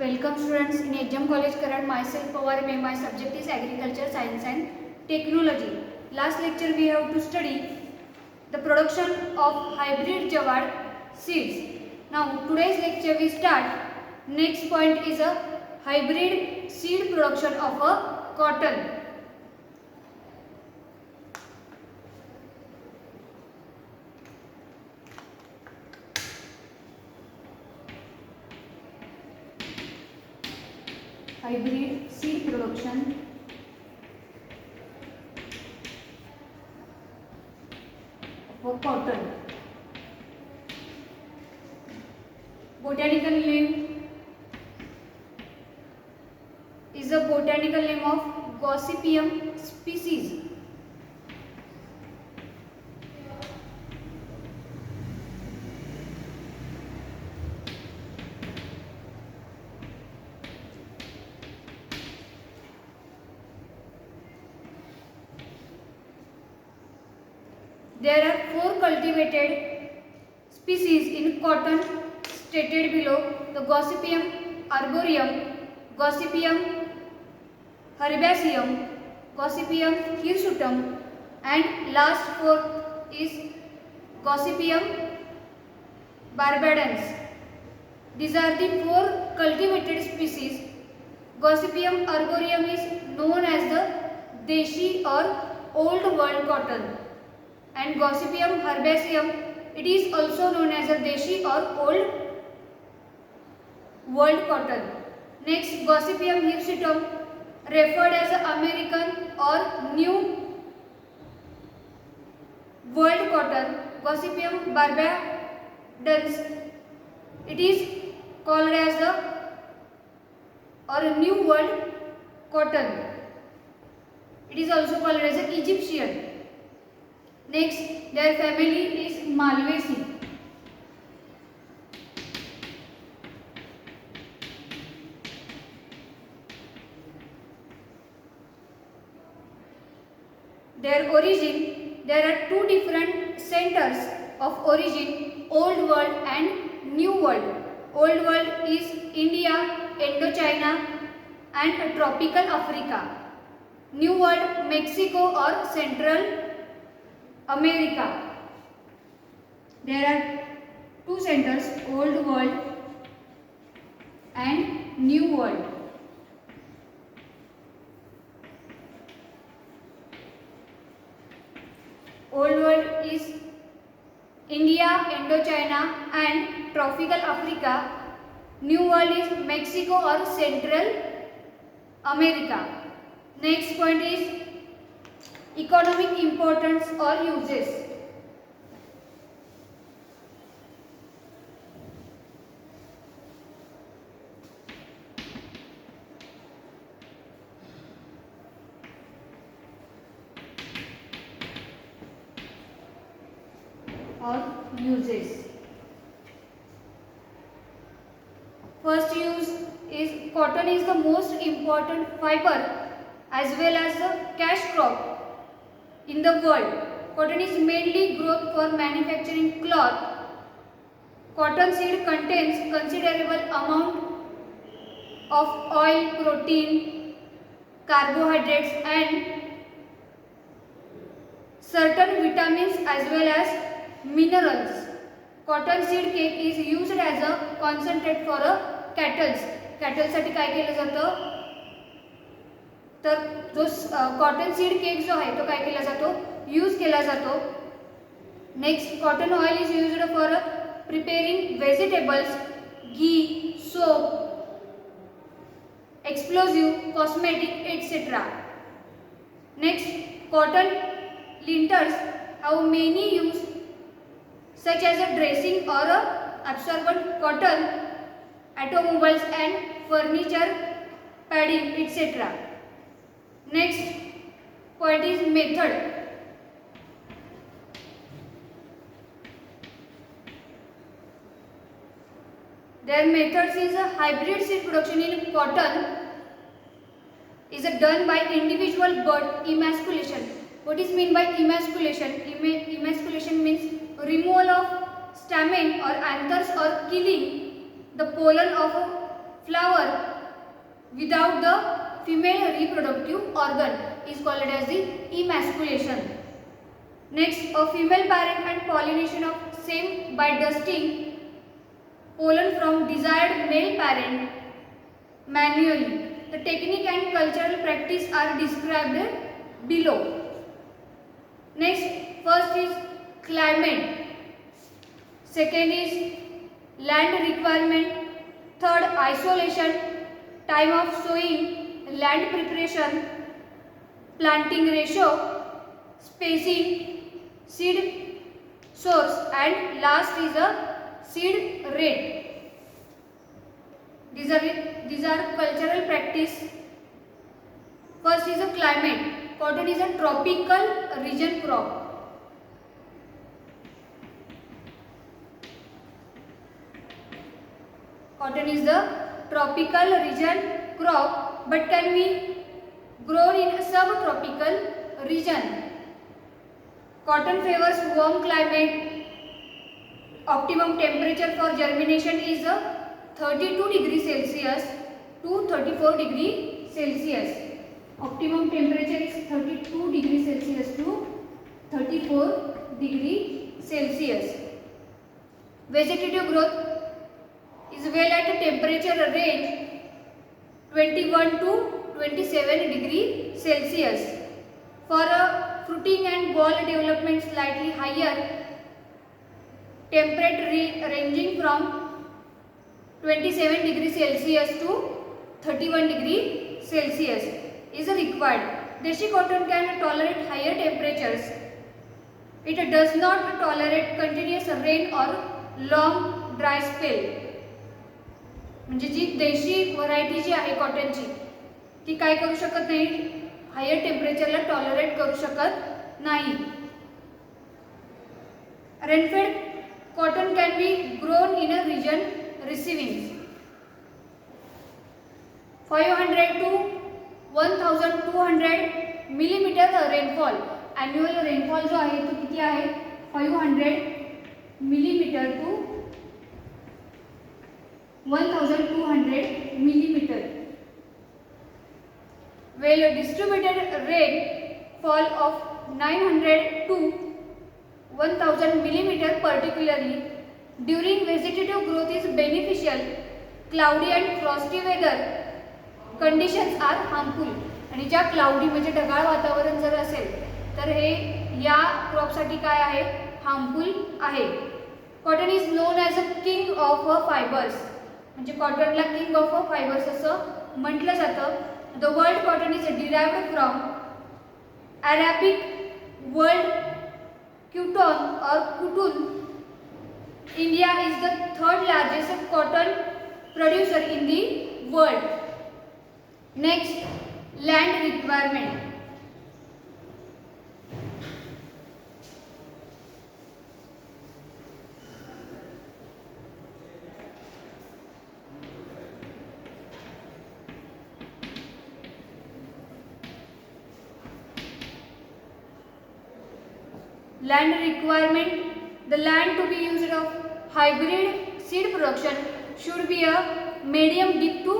Welcome students in HM College Karad. Myself Pawar May. My subject is Agriculture, Science and Technology. Last lecture we have to study the production of hybrid jawar seeds. Now today's lecture we start. Next point is a hybrid seed production of a cotton. Hybrid seed production of cotton. Botanical name is a botanical name of Gossypium species. There are 4 cultivated species in cotton stated below: the Gossypium arboreum, Gossypium herbaceum, Gossypium hirsutum, and last 4th is Gossypium barbadans. These are the 4 cultivated species. Gossypium arboreum is known as the Deshi or Old World cotton, and Gossypium herbaceum, it is also known as a Deshi or Old World cotton. Next, Gossypium hirsutum, referred as American or New World cotton. Gossypium barbadans, it is called as the New World cotton. It is also called as Egyptian. Next, their family is Malvaceae. Their origin, there are 2 different centers of origin: Old World and New World. Old World is India, Indochina and tropical Africa. New World, Mexico or Central America. There are 2 centers: Old World and New World. Old World is India, Indochina and tropical Africa. New World is Mexico or Central America. Next point is economic importance or uses. First use is cotton is the most important fiber as well as the cash crop in the world. Cotton is mainly grown for manufacturing cloth. Cotton seed contains considerable amount of oil, protein, carbohydrates and certain vitamins as well as minerals. Cotton seed cake is used as a concentrate for a कॅटलसाठी काय केलं जातं, तर जो cotton seed cake जो आहे तो काय केला जातो, यूज केला जातो. Next, cotton oil is used for preparing vegetables, ghee, soap, explosive, cosmetic etcetera. Next, cotton linters have many use such as a dressing or a absorbent cotton, automobiles and furniture, padding, etc. Next point is method. Their methods is a hybrid seed production in cotton is done by individual bud emasculation. What is mean by emasculation? Emasculation means removal of stamen or anthers or killing the pollen of flower without the female reproductive organ is called as the emasculation. Next, a female parent and pollination of same by dusting pollen from desired male parent manually. The technique and cultural practice are described below. Next, first is climate, second is land requirement, third isolation, time of sowing, land preparation, planting ratio, spacing, seed source, and last is a seed rate. These are cultural practice. First is a climate. Cotton is a tropical region crop. Cotton is the tropical region crop but can be grown in a subtropical region. Cotton favors warm climate. Optimum temperature for germination is 32 degrees Celsius to 34 degrees Celsius. Optimum temperature is 32 degrees Celsius to 34 degrees Celsius. Vegetative growth is well at a temperature range 21 to 27 degrees Celsius. For a fruiting and ball development slightly higher, temperature ranging from 27 degrees Celsius to 31 degrees Celsius is required. Deshi cotton can tolerate higher temperatures. It does not tolerate continuous rain or long dry spell. म्हणजे जी देशी variety जी आहे कॉटनची ती काय करू शकत नाही, higher टेम्परेचरला tolerate करू शकत नाही. Rainfed cotton can be grown in a reason receiving 500 to 1200 millimetre rainfall. Annual rainfall जो आहे तो किती आहे 500 millimetre to 1200 millimeter. Well distributed rainfall of 900 to 1000 millimeter particularly during vegetative growth is beneficial. Cloudy and frosty weather conditions are harmful. आणि ज्या cloudy म्हणजे ढगाळ वातावरण जर असेल तर हे या क्रॉपसाठी काय आहे हार्मफुल आहे. Cotton is known as a king of fibres. म्हणजे कॉटनला किंग ऑफ फायबर्स असं म्हटलं जातं. The word cotton is derived from Arabic word क्यूटॉन और कुटून. India is the third largest cotton producer in the world. Next, land requirement. Land requirement. The land to be used of hybrid seed production should be a medium deep to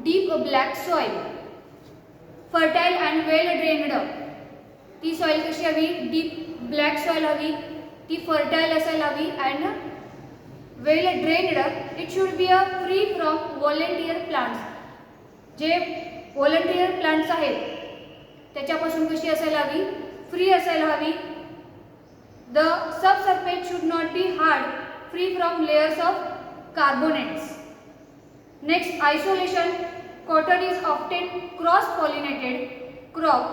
deep black soil. Fertile and well drained. ती soil कशी हवी deep black soil हवी, ती fertile असायला हवी and well drained. It should be a free from volunteer plants. J volunteer plants आहेत त्याच्यापासून कशी असायला हवी फ्री असायला हवी. The subsurface should not be hard, free from layers of carbonates. Next, isolation. Cotton is often cross-pollinated crop.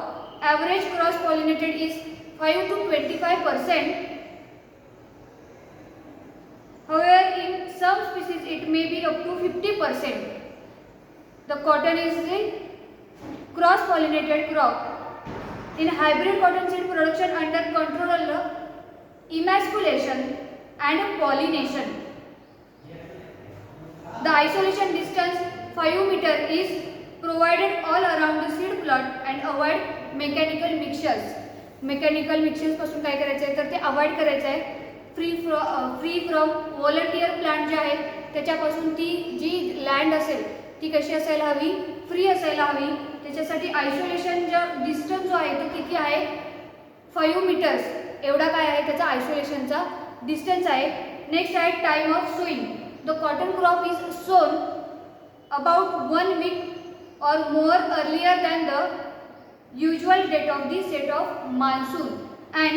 Average cross-pollinated is 5 to 25%. However, in some species it may be up to 50%. The cotton is the cross-pollinated crop. In hybrid cotton seed production under control emasculation and pollination. The isolation distance 5 meter is provided all around the seed plot and avoid mechanical mixtures. Mechanical mixtures पासून काय करायचं आहे तर ते avoid करायचं आहे. Free from volunteer plant जे आहेत त्याच्यापासून ती जी लँड असेल ती कशी असायला हवी, फ्री असायला हवी. त्याच्यासाठी आयसोलेशनचा डिस्टन्स जो आहे तो किती आहे, 5 मीटर्स एवढा काय आहे त्याचा आयसोलेशनचा डिस्टन्स आहे. नेक्स्ट आहे time of sowing. The cotton crop is sown about 1 week or more earlier than the usual date of the set of monsoon, and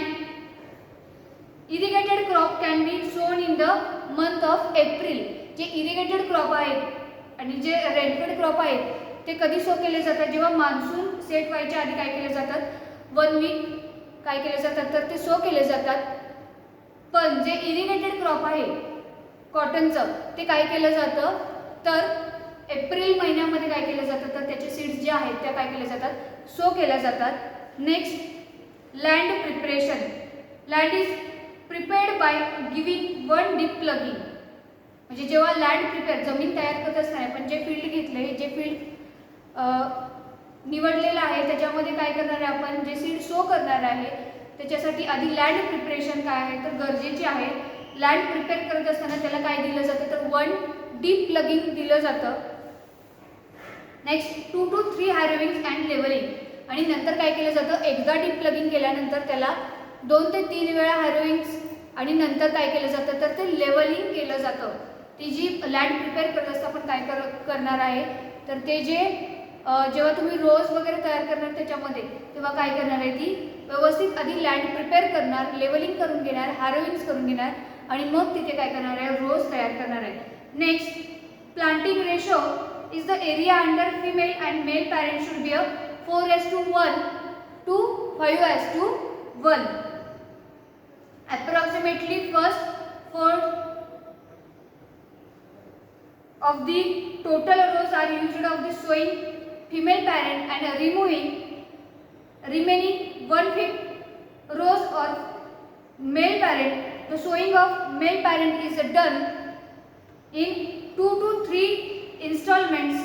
irrigated crop can be sown in the month of April. J irrigated crop आहेत आणि जे rainfed crop आहेत ते कधी सो केले जातात, जेव्हा monsoon set व्हायच्या आधी काय केले जातात, 1 वीक काय केले जातात तर ते सो केले जातात. पण जे इरिगेटेड क्रॉप आहे कॉटनचं ते काय केलं जातं तर एप्रिल महिन्यामध्ये काय केलं जातं तर त्याचे सीड्स जे आहेत त्या काय केल्या जातात, सो केल्या जातात. Next land preparation. Land is prepared by giving 1 deep plugging. म्हणजे जेव्हा लँड प्रिपेअर जमीन तयार करत असताना आपण जे फील्ड घेतले, जे फील्ड निवडलेलं आहे त्याच्यामध्ये काय करणार आहे आपण, जे सीड सो करणार आहे त्याच्यासाठी आधी लँड प्रिपरेशन काय आहे तर गरजेचे आहे. लँड प्रिपेअर करत असताना त्याला काय दिलं जातं तर 1 डीप प्लगिंग दिलं जातं. Next 2 to 3 harrowings and levelling. आणि नंतर काय केलं जातं, एकदा डीप प्लगिंग केल्यानंतर त्याला 2 ते 3 वेळा हॅरोविंग्स आणि नंतर काय केलं जातं तर ते लेवलिंग केलं जातं. ती जी लँड प्रिपेअर करत असता आपण काय करणार आहे तर ते जे जेव्हा तुम्ही रोज वगैरे तयार करणार त्याच्यामध्ये तेव्हा काय करणार आहे, ती व्यवस्थित आधी लँड प्रिपेअर करणार, लेवलिंग करून घेणार, हॅरोविंग्स करून घेणार आणि मग तिथे काय करणार आहे, रोज तयार करणार आहे. Next planting ratio is the area under female and male parent should be a 4:1 to 5:1. Approximately first fourth of the total rows are used of the sowing female parent and removing remaining 1/5 rows or male parent. The sowing of male parent is done in 2 to 3 installments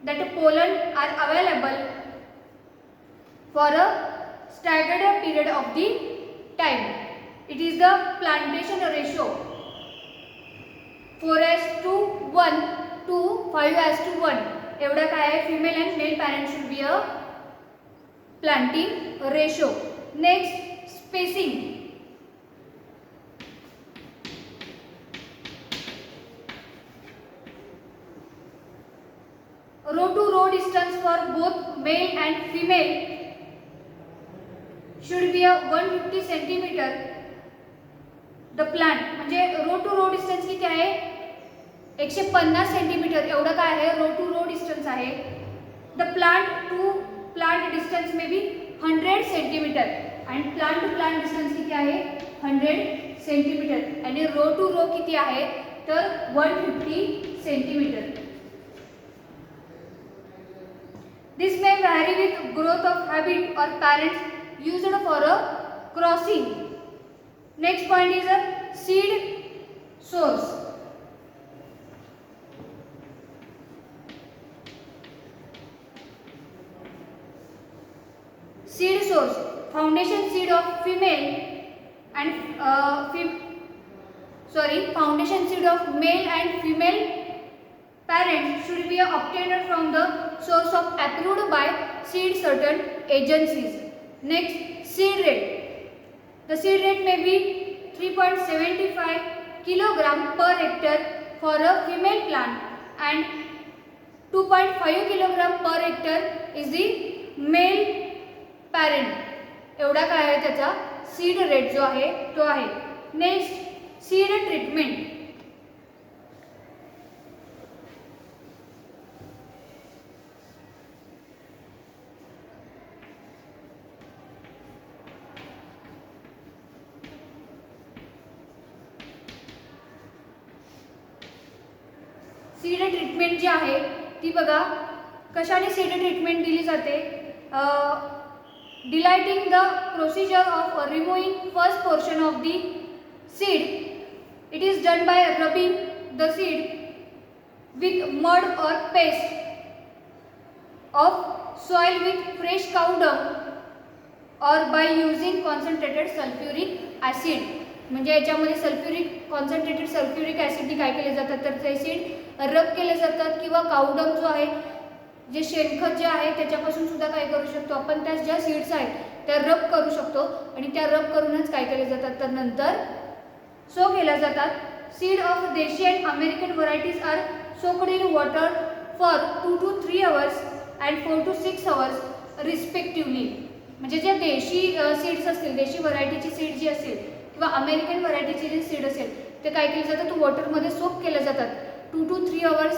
that pollen are available for a staggered period of the time. It is the plantation ratio 4:1 to 5:1. एवढा काय आहे, female and male parent should be a planting ratio. Next spacing. Row to row distance for both male and female should be a 150 centimeter. The plant म्हणजे रो to row distance किती आहे, 150 centimetre एवढा काय आहे, row to row distance आहे. The plant to plant distance may be 100 centimetre आणि plant to plant distance किती आहे, 100 सेंटीमीटर आणि रो टू रो किती आहे तर 150 centimetre. This may vary with growth of habit or parents used for a crossing. Next point is a seed source. Seed source. Foundation seed of female and foundation seed of male and female parents should be obtained from the source of approved by seed certain agencies. Next, seed rate. The seed rate may be 3.75 kilogram per hectare for a female plant and 2.5 kilogram per hectare is the male parent. एवढा काय आहे त्याचा seed rate जो आहे तो आहे. Next seed treatment. Seed treatment जी आहे ती बघा कशाने सीड ट्रीटमेंट दिली जाते. Delinting the procedure of removing first portion of the seed. It is done by rubbing the seed with mud or paste of soil with fresh cow dung or by using concentrated sulphuric acid. म्हणजे याच्यामध्ये concentrated sulphuric ॲसिडनी काय केले जातात तर ते seed रब केले जातात, किंवा काउडंग जो आहे, जे शेणखत जे आहे त्याच्यापासून सुद्धा काय करू शकतो आपण, त्या ज्या सीड्स आहेत त्या रब करू शकतो आणि त्या रब करूनच काय केले जातात तर नंतर सो केल्या जातात. Seed of desi and American varieties are soaked in water for 2 to 3 hours and 4 to 6 hours respectively. म्हणजे जे देशी सीड्स असतील, देशी व्हरायटीची सीड जी असेल किंवा अमेरिकन व्हरायटीची जी सीड असेल ते काय केले जातात, तो वॉटरमध्ये सोक केले जातात 2 to 3 hours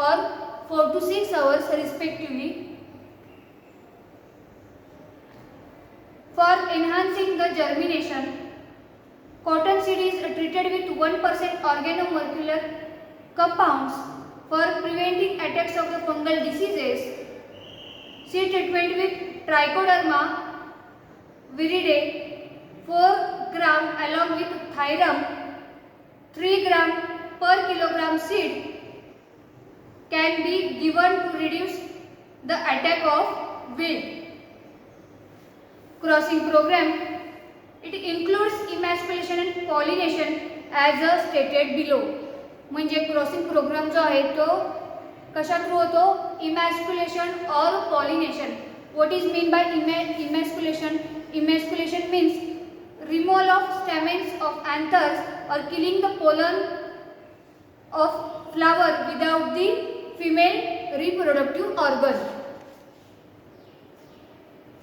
और 4 to 6 hours respectively. For enhancing the germination, cotton seed is treated with 1% organomolecular compounds for preventing attacks of the fungal diseases. Seed treatment with Trichoderma viride 4 gram along with Thyrum 3 gram per kilogram seed can be given to reduce the attack of wilt. Crossing program, it includes emasculation and pollination as stated below. म्हणजे crossing programme जो आहे तो कशा through होतो, emasculation or pollination. What is mean by emasculation? Emasculation means removal of stamens of anthers or killing the pollen of flower without the female reproductive organ.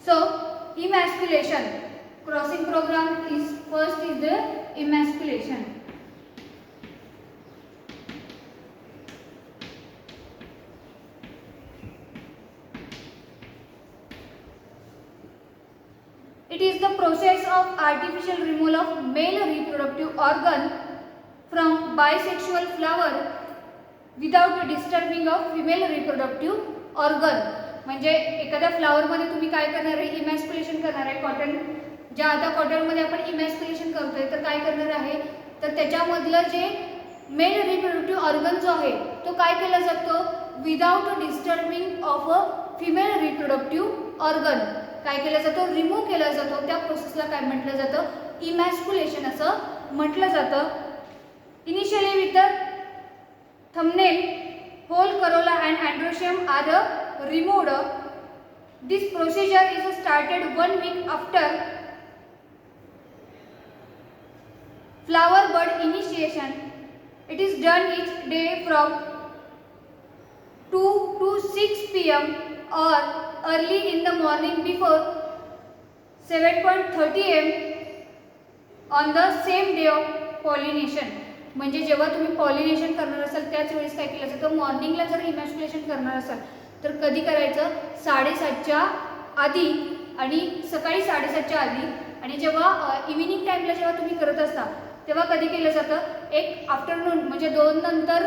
So emasculation, crossing program is first is the emasculation. It is the process of artificial removal of male reproductive organ from bisexual flower without disturbing of female reproductive organ. म्हणजे एखाद्या फ्लावरमध्ये तुम्ही काय करणार आहे, इमॅस्क्युलेशन करणार आहे. Cotton ज्या आता कॉटनमध्ये आपण इमॅस्क्युलेशन करतोय तर काय करणार आहे तर त्याच्यामधलं जे मेल रिप्रोडक्टिव्ह ऑर्गन जो आहे तो काय केला जातो, without disturbing of a female reproductive organ काय केला जातो, रिमूव्ह केला जातो. त्या प्रोसेसला काय म्हटलं जातं, इमॅस्क्युलेशन असं म्हटलं जातं. Initially with the thumbnail whole corolla and androecium are removed. This procedure is started 1 week after flower bud initiation. It is done each day from 2 to 6 p.m. or early in the morning before 7:30 am on the same day of pollination. म्हणजे जेव्हा तुम्ही pollination करणार असाल त्याच वेळेस काय केलं जातं, मॉर्निंगला जर इमॅस्क्युलेशन करणार असाल तर कधी करायचं, 7:30च्या आधी आणि सकाळी 7:30च्या आधी. आणि जेव्हा इव्हिनिंग टाईमला जेव्हा तुम्ही करत असता तेव्हा कधी केलं जातं, एक आफ्टरनून म्हणजे 2 नंतर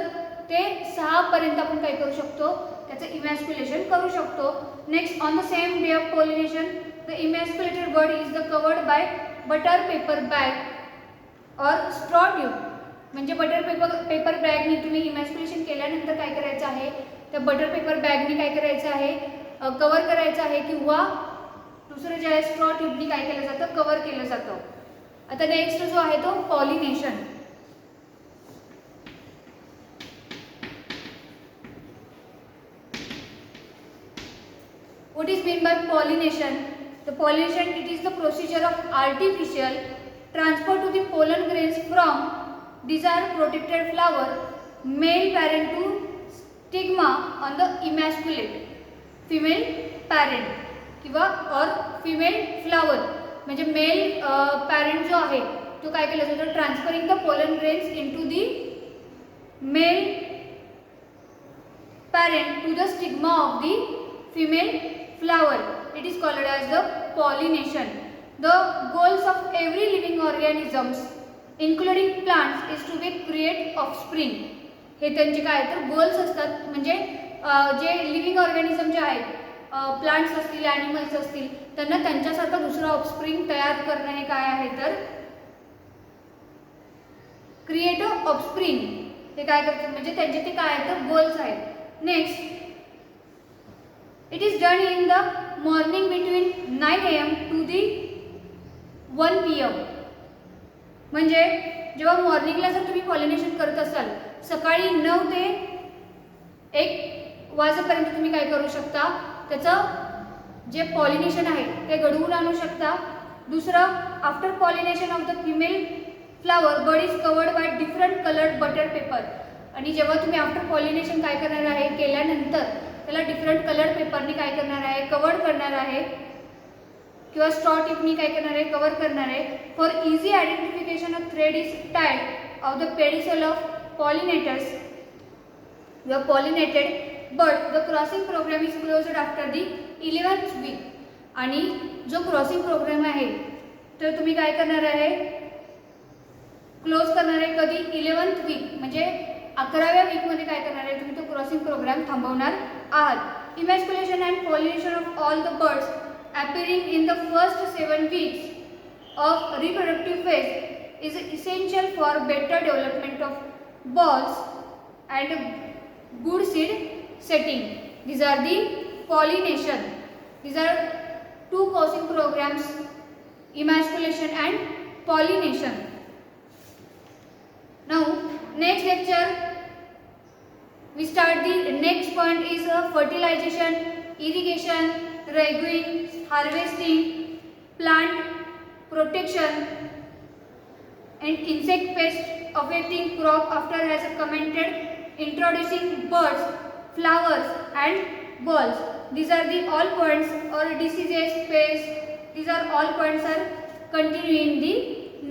ते 6 पर्यंत आपण काय करू शकतो, त्याचं इमॅस्क्युलेशन करू शकतो. Next, on the same day of pollination the emasculated bud is the covered by butter paper bag or straw tube. म्हणजे बटर पेपर बॅगनी तुम्ही इमॅस्क्युलेशन केल्यानंतर काय करायचं आहे, त्या बटर पेपर बॅगनी काय करायचं आहे, कवर करायचं आहे, किंवा दुसरं जे आहे स्ट्रॉ ट्यूबनी काय केलं जातं, कवर केलं जातं. आता नेक्स्ट जो आहे तो pollination. What is mean by pollination? The pollination, it is the procedure of artificial transfer to the pollen grains from desired protected flower male parent to stigma on the emasculate female parent किंवा और female flower. म्हणजे male parent जो आहे तो काय केलं जातं, transferring the pollen grains into the male parent to the stigma of the female flower. It is called as the pollination. The goals of every living organisms including plants is to be create offspring. हे त्यांचे काय तर goals असतात. म्हणजे जे living organism जे आहेत, plants असतील, animals असतील, त्यांना त्यांच्यासारखं दुसरं ऑफस्प्रिंग तयार करणं हे काय आहे तर क्रिएट ऑफस्प्रिंग हे काय करतात, म्हणजे त्यांचे ते काय आहेत तर गोल्स आहेत. Next, it is done in the morning between 9 am to the 1 pm. म्हणजे जेव्हा मॉर्निंगला जर तुम्ही पॉलिनेशन करत असाल, सकाळी 9 ते 1 वाजेपर्यंत तुम्ही काय करू शकता, त्याचं जे पॉलिनेशन आहे ते घडवून आणू शकता. दुसरं, after pollination of the female flower bud is covered by different coloured butter paper. आणि जेव्हा तुम्ही आफ्टर पॉलिनेशन काय करणार आहे, केल्यानंतर त्याला डिफरंट कलर पेपरनी काय करणार आहे, कव्हर करणार आहे किंवा स्ट्रॉ टिपनी काय करणार आहे, कव्हर करणार आहे. For easy identification of thread is tied of the pedicel of pollinators व pollinated but the crossing programme is closed after the 11th week. आणि जो क्रॉसिंग प्रोग्राम आहे तर तुम्ही काय करणार आहे, क्लोज करणार आहे कधी, 11th वीक म्हणजे 11व्या वीकमध्ये काय करणार आहे तुम्ही तो क्रॉसिंग प्रोग्राम थांबवणार आहात. Emasculation and pollination of all the buds appearing in the first 7 weeks of reproductive phase is essential for better development of balls and good seed setting. These are the pollination. These are two crossing programs, emasculation and pollination. Now next lecture we start the next point is fertilization, irrigation, reguing, harvesting, plant protection and insect pest affecting crop after has commented, introducing birds, flowers and balls. These are the all points or diseases, pests. These are all points are continuing the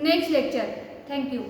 next lecture. Thank you.